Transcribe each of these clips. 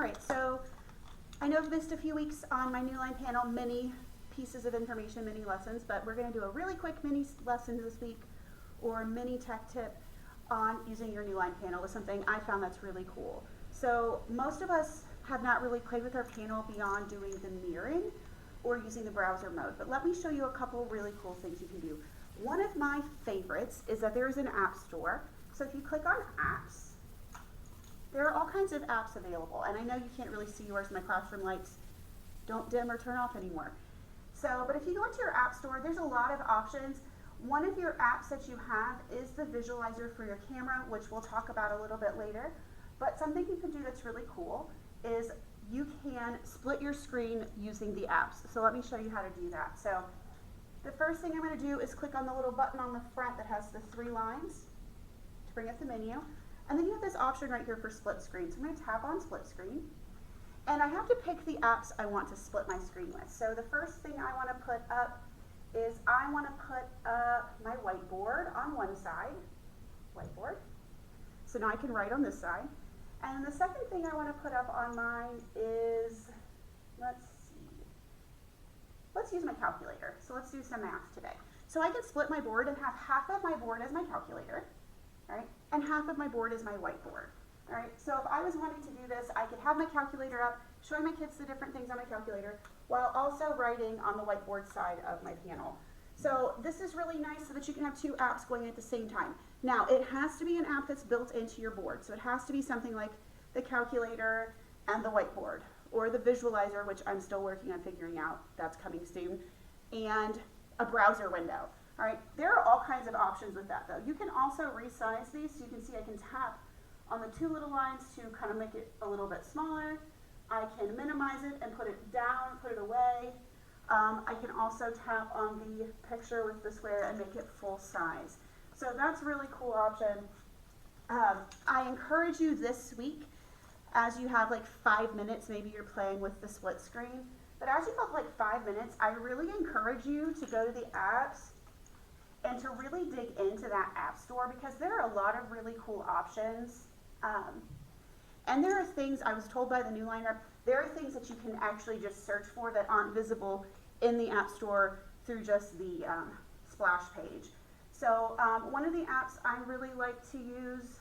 right, so I know I've missed a few weeks on my Newline Panel mini pieces of information, mini lessons, but we're going to do a really quick mini lesson this week, or mini tech tip on using your Newline Panel with something I found that's really cool. So most of us have not really played with our panel beyond doing the mirroring or using the browser mode, but let me show you a couple really cool things you can do. One of my favorites is that there's an app store. So if you click on apps, there are all kinds of apps available, and I know you can't really see yours. My classroom lights don't dim or turn off anymore. So, but if you go into your app store, there's a lot of options. One of your apps that you have is the visualizer for your camera, which we'll talk about a little bit later. But something you can do that's really cool is you can split your screen using the apps. So let me show you how to do that. So the first thing I'm going to do is click on the little button on the front that has the 3 lines to bring up the menu. And then you have this option right here for split screen. So I'm going to tap on split screen. And I have to pick the apps I want to split my screen with. So the first thing I want to put up is I want to put up my whiteboard on one side. Whiteboard. So now I can write on this side. And the second thing I want to put up on mine is, let's use my calculator. So let's do some math today. So I can split my board and have half of my board as my calculator, right? And half of my board is my whiteboard. All right, so if I was wanting to do this, I could have my calculator up, showing my kids the different things on my calculator, while also writing on the whiteboard side of my panel. So this is really nice so that you can have 2 apps going at the same time. Now, it has to be an app that's built into your board. So it has to be something like the calculator and the whiteboard, or the visualizer, which I'm still working on figuring out, that's coming soon, and a browser window. All right, there are all kinds of options with that though. You can also resize these, so you can see I can tap on the 2 little lines to kind of make it a little bit smaller. I can minimize it and put it down, put it away. I can also tap on the picture with the square and make it full size. So that's a really cool option. I encourage you this week, as you have like 5 minutes, maybe you're playing with the split screen, but as you have like 5 minutes, I really encourage you to go to the apps and to really dig into that app store, because there are a lot of really cool options. And there are things, I was told by the Newline rep, there are things that you can actually just search for that aren't visible in the app store through just the splash page. So one of the apps I really like to use,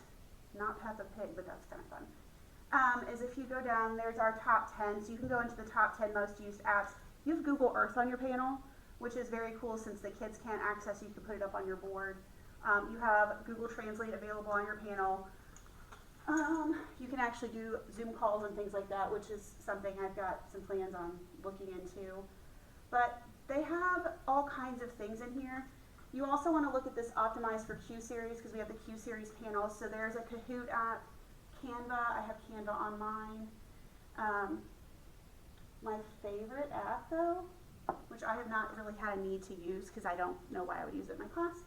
not Peppa Pig, but that's kind of fun, is if you go down, there's our top 10. So you can go into the top 10 most used apps. You have Google Earth on your panel, which is very cool since the kids can't access it. You can put it up on your board. You have Google Translate available on your panel. You can actually do Zoom calls and things like that, which is something I've got some plans on looking into. But they have all kinds of things in here. You also want to look at this Optimized for Q Series, because we have the Q Series panel. So there's a Kahoot app, Canva. I have Canva on mine. My favorite app, though, which I have not really had a need to use because I don't know why I would use it in my class,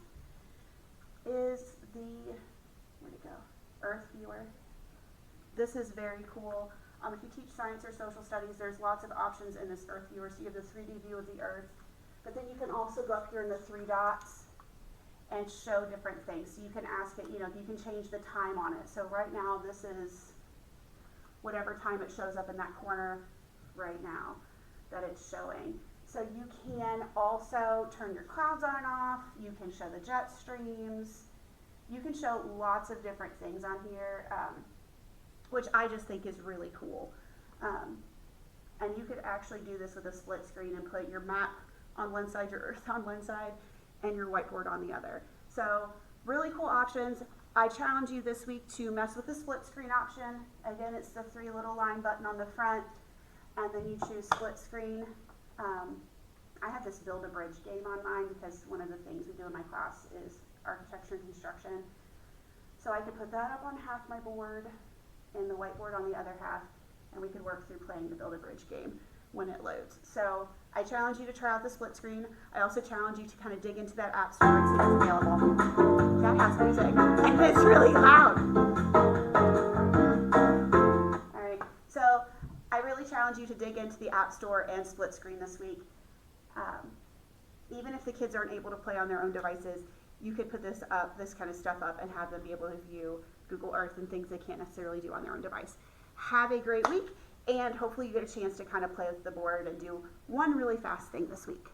is the, where'd it go? Earth Viewer. This is very cool. If you teach science or social studies, there's lots of options in this Earth Viewer. So you have the 3D view of the Earth, but then you can also go up here in the 3 dots and show different things. So you can ask it, you can change the time on it. So right now, this is whatever time it shows up in that corner right now that it's showing. So you can also turn your clouds on and off. You can show the jet streams. You can show lots of different things on here, which I just think is really cool. And you could actually do this with a split screen and put your map on one side, your Earth on one side, and your whiteboard on the other. So really cool options. I challenge you this week to mess with the split screen option. Again, it's the 3 little line button on the front, and then you choose split screen. I have this Build a Bridge game on mine because one of the things we do in my class is architecture and construction. So I could put that up on half my board and the whiteboard on the other half, and we could work through playing the Build a Bridge game when it loads. So I challenge you to try out the split screen. I also challenge you to kind of dig into that app store and see what's available. That has music, and it's really loud. All right, so I really challenge you to dig into the app store and split screen this week. Even if the kids aren't able to play on their own devices, you could put this kind of stuff up and have them be able to view Google Earth and things they can't necessarily do on their own device. Have a great week. and hopefully you get a chance to kind of play with the board and do one really fast thing this week.